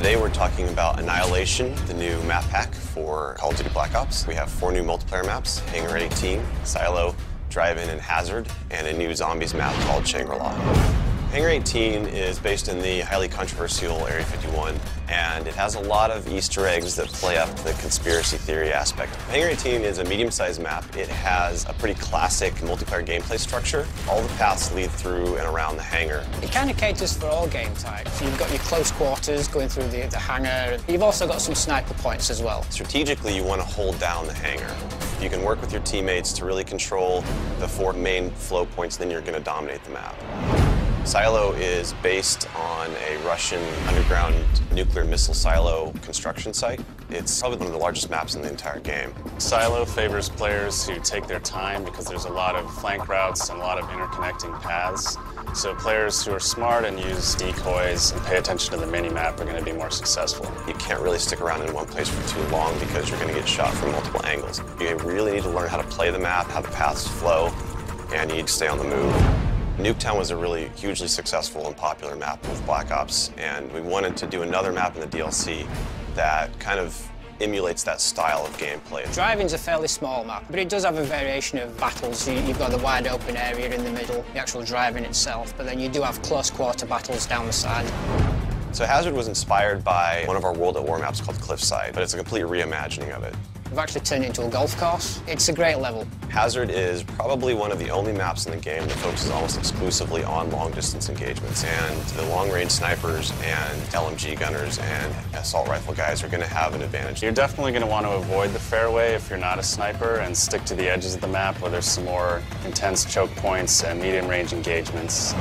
Today we're talking about Annihilation, the new map pack for Call of Duty Black Ops. We have 4 new multiplayer maps: Hangar 18, Silo, Drive-In, and Hazard, and a new zombies map called Shangri-La. Hangar 18 is based in the highly controversial Area 51, and it has a lot of Easter eggs that play up the conspiracy theory aspect. Hangar 18 is a medium-sized map. It has a pretty classic multiplayer gameplay structure. All the paths lead through and around the hangar. It kind of caters for all game types. You've got your close quarters going through the hangar. You've also got some sniper points as well. Strategically, you want to hold down the hangar. If you can work with your teammates to really control the 4 main flow points, then you're going to dominate the map. Silo is based on a Russian underground nuclear missile silo construction site. It's probably one of the largest maps in the entire game. Silo favors players who take their time because there's a lot of flank routes and a lot of interconnecting paths. So players who are smart and use decoys and pay attention to the mini-map are going to be more successful. You can't really stick around in one place for too long because you're going to get shot from multiple angles. You really need to learn how to play the map, how the paths flow, and you need to stay on the move. Nuketown was a really hugely successful and popular map with Black Ops, and we wanted to do another map in the DLC that kind of emulates that style of gameplay. Drive-In's a fairly small map, but it does have a variation of battles. You've got the wide open area in the middle, the actual Drive-In itself, but then you do have close quarter battles down the side. So Hazard was inspired by one of our World at War maps called Cliffside, but it's a complete reimagining of it. We've actually turned it into a golf course. It's a great level. Hazard is probably one of the only maps in the game that focuses almost exclusively on long-distance engagements, and the long-range snipers and LMG gunners and assault rifle guys are going to have an advantage. You're definitely going to want to avoid the fairway if you're not a sniper and stick to the edges of the map where there's some more intense choke points and medium-range engagements.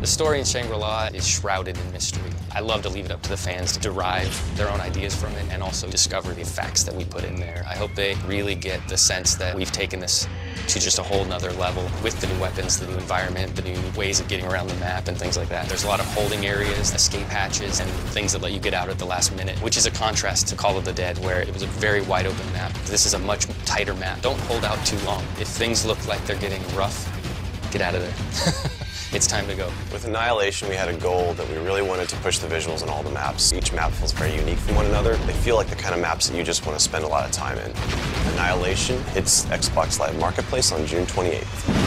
The story in Shangri-La is shrouded in mystery. I love to leave it up to the fans to derive their own ideas from it and also discover the facts that we put in there. I hope they really get the sense that we've taken this to just a whole nother level with the new weapons, the new environment, the new ways of getting around the map and things like that. There's a lot of holding areas, escape hatches, and things that let you get out at the last minute, which is a contrast to Call of the Dead, where it was a very wide open map. This is a much tighter map. Don't hold out too long. If things look like they're getting rough, get out of there. It's time to go. With Annihilation, we had a goal that we really wanted to push the visuals in all the maps. Each map feels very unique from one another. They feel like the kind of maps that you just want to spend a lot of time in. Annihilation hits Xbox Live Marketplace on June 28th.